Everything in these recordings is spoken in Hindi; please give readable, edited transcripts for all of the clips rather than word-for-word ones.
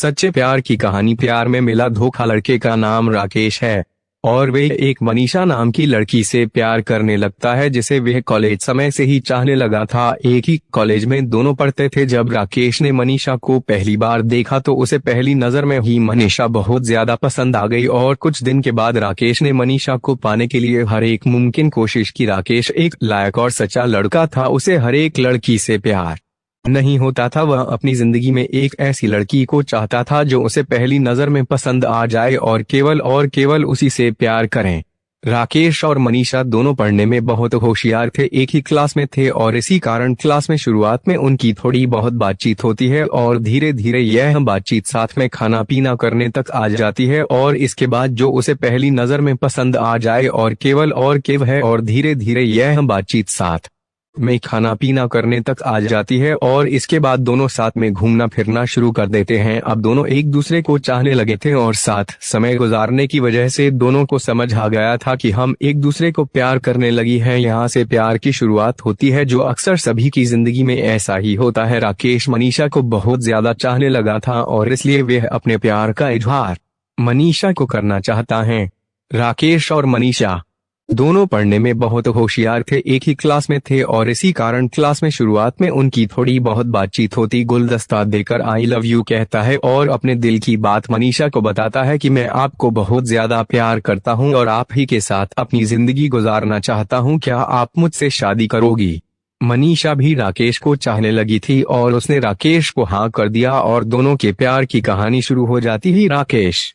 सच्चे प्यार की कहानी। प्यार में मिला धोखा। लड़के का नाम राकेश है और वे एक मनीषा नाम की लड़की से प्यार करने लगता है जिसे वह कॉलेज समय से ही चाहने लगा था। एक ही कॉलेज में दोनों पढ़ते थे। जब राकेश ने मनीषा को पहली बार देखा तो उसे पहली नजर में ही मनीषा बहुत ज्यादा पसंद आ गई और कुछ दिन के बाद राकेश ने मनीषा को पाने के लिए हर एक मुमकिन कोशिश की। राकेश एक लायक और सच्चा लड़का था। उसे हर एक लड़की से प्यार नहीं होता था। वह अपनी जिंदगी में एक ऐसी लड़की को चाहता था जो उसे पहली नजर में पसंद आ जाए और केवल उसी से प्यार करें। राकेश और मनीषा दोनों पढ़ने में बहुत होशियार थे, एक ही क्लास में थे और इसी कारण क्लास में शुरुआत में उनकी थोड़ी बहुत बातचीत होती है और धीरे धीरे यह बातचीत साथ में खाना पीना करने तक आ जाती है और इसके बाद जो उसे पहली नजर में पसंद आ जाए और धीरे धीरे यह बातचीत साथ में खाना पीना करने तक आ जाती है और इसके बाद दोनों साथ में घूमना फिरना शुरू कर देते हैं। अब दोनों एक दूसरे को चाहने लगे थे और साथ समय गुजारने की वजह से दोनों को समझ आ गया था कि हम एक दूसरे को प्यार करने लगी हैं। यहाँ से प्यार की शुरुआत होती है जो अक्सर सभी की जिंदगी में ऐसा ही होता है। राकेश मनीषा को बहुत ज्यादा चाहने लगा था और इसलिए वह अपने प्यार का इजहार मनीषा को करना चाहता है। राकेश और मनीषा दोनों पढ़ने में बहुत होशियार थे, एक ही क्लास में थे और इसी कारण क्लास में शुरुआत में उनकी थोड़ी बहुत बातचीत होती। गुलदस्ता देकर आई लव यू कहता है और अपने दिल की बात मनीषा को बताता है कि मैं आपको बहुत ज्यादा प्यार करता हूं और आप ही के साथ अपनी जिंदगी गुजारना चाहता हूं। क्या आप मुझसे शादी करोगी? मनीषा भी राकेश को चाहने लगी थी और उसने राकेश को हाँ कर दिया और दोनों के प्यार की कहानी शुरू हो जाती ही। राकेश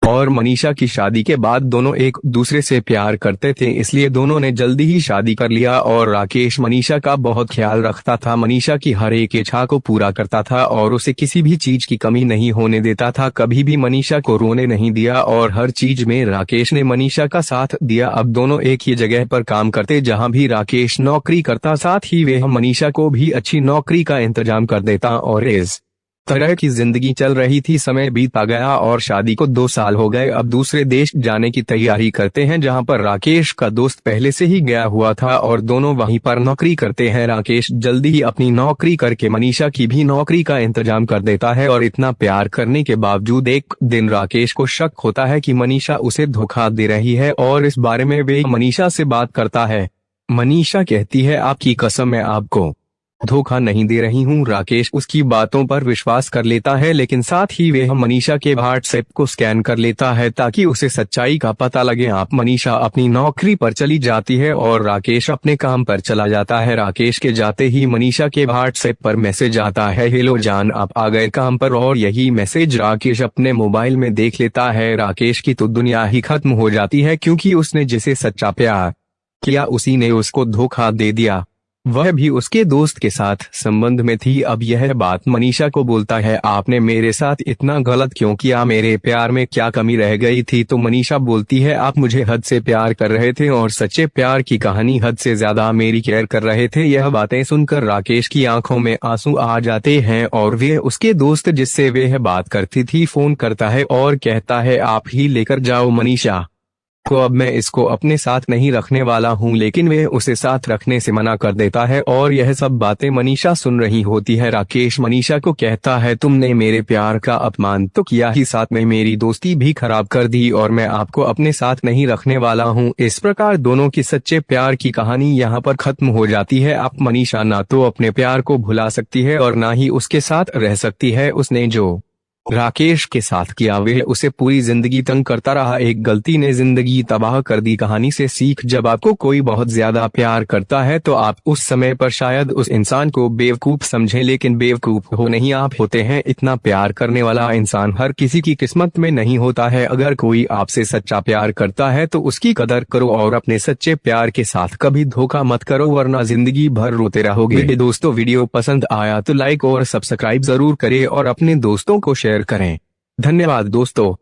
और मनीषा की शादी के बाद दोनों एक दूसरे से प्यार करते थे, इसलिए दोनों ने जल्दी ही शादी कर लिया और राकेश मनीषा का बहुत ख्याल रखता था, मनीषा की हर एक इच्छा को पूरा करता था और उसे किसी भी चीज की कमी नहीं होने देता था। कभी भी मनीषा को रोने नहीं दिया और हर चीज में राकेश ने मनीषा का साथ दिया। अब दोनों एक ही जगह पर काम करते, जहाँ भी राकेश नौकरी करता साथ ही वह मनीषा को भी अच्छी नौकरी का इंतजाम कर देता और इस तरह की जिंदगी चल रही थी। समय बीता गया और शादी को 2 साल हो गए। अब दूसरे देश जाने की तैयारी करते हैं जहां पर राकेश का दोस्त पहले से ही गया हुआ था और दोनों वहीं पर नौकरी करते हैं। राकेश जल्दी ही अपनी नौकरी करके मनीषा की भी नौकरी का इंतजाम कर देता है और इतना प्यार करने के बावजूद एक दिन राकेश को शक होता है कि मनीषा उसे धोखा दे रही है और इस बारे में वे मनीषा से बात करता है। मनीषा कहती है आपकी कसम मैं आपको धोखा नहीं दे रही हूँ। राकेश उसकी बातों पर विश्वास कर लेता है, लेकिन साथ ही वह मनीषा के व्हाट्सएप को स्कैन कर लेता है ताकि उसे सच्चाई का पता लगे। आप मनीषा अपनी नौकरी पर चली जाती है और राकेश अपने काम पर चला जाता है। राकेश के जाते ही मनीषा के व्हाट्सएप पर मैसेज आता है, हेलो जान आप आ गए काम पर, और यही मैसेज राकेश अपने मोबाइल में देख लेता है। राकेश की तो दुनिया ही खत्म हो जाती है क्योंकि उसने जिसे सच्चा प्यार किया उसी ने उसको धोखा दे दिया, वह भी उसके दोस्त के साथ संबंध में थी। अब यह बात मनीषा को बोलता है आपने मेरे साथ इतना गलत क्यों किया, मेरे प्यार में क्या कमी रह गई थी? तो मनीषा बोलती है आप मुझे हद से प्यार कर रहे थे और सच्चे प्यार की कहानी हद से ज्यादा मेरी केयर कर रहे थे। यह बातें सुनकर राकेश की आंखों में आंसू आ जाते हैं और वे उसके दोस्त जिससे वह बात करती थी फोन करता है और कहता है आप ही लेकर जाओ मनीषा को, अब मैं इसको अपने साथ नहीं रखने वाला हूँ। लेकिन वह उसे साथ रखने से मना कर देता है और यह सब बातें मनीषा सुन रही होती है। राकेश मनीषा को कहता है तुमने मेरे प्यार का अपमान तो किया ही, साथ में मेरी दोस्ती भी खराब कर दी और मैं आपको अपने साथ नहीं रखने वाला हूँ। इस प्रकार दोनों की सच्चे प्यार की कहानी यहाँ पर खत्म हो जाती है। अब मनीषा ना तो अपने प्यार को भुला सकती है और ना ही उसके साथ रह सकती है। उसने जो राकेश के साथ किया वह उसे पूरी जिंदगी तंग करता रहा, एक गलती ने जिंदगी तबाह कर दी। कहानी से सीख, जब आपको कोई बहुत ज्यादा प्यार करता है तो आप उस समय पर शायद उस इंसान को बेवकूफ समझें, लेकिन बेवकूफ हो नहीं आप होते हैं। इतना प्यार करने वाला इंसान हर किसी की किस्मत में नहीं होता है। अगर कोई आपसे सच्चा प्यार करता है तो उसकी कदर करो और अपने सच्चे प्यार के साथ कभी धोखा मत करो वरना जिंदगी भर रोते रहोगे। दोस्तों वीडियो पसंद आया तो लाइक और सब्सक्राइब जरूर करें और अपने दोस्तों को शेयर करें। धन्यवाद दोस्तों।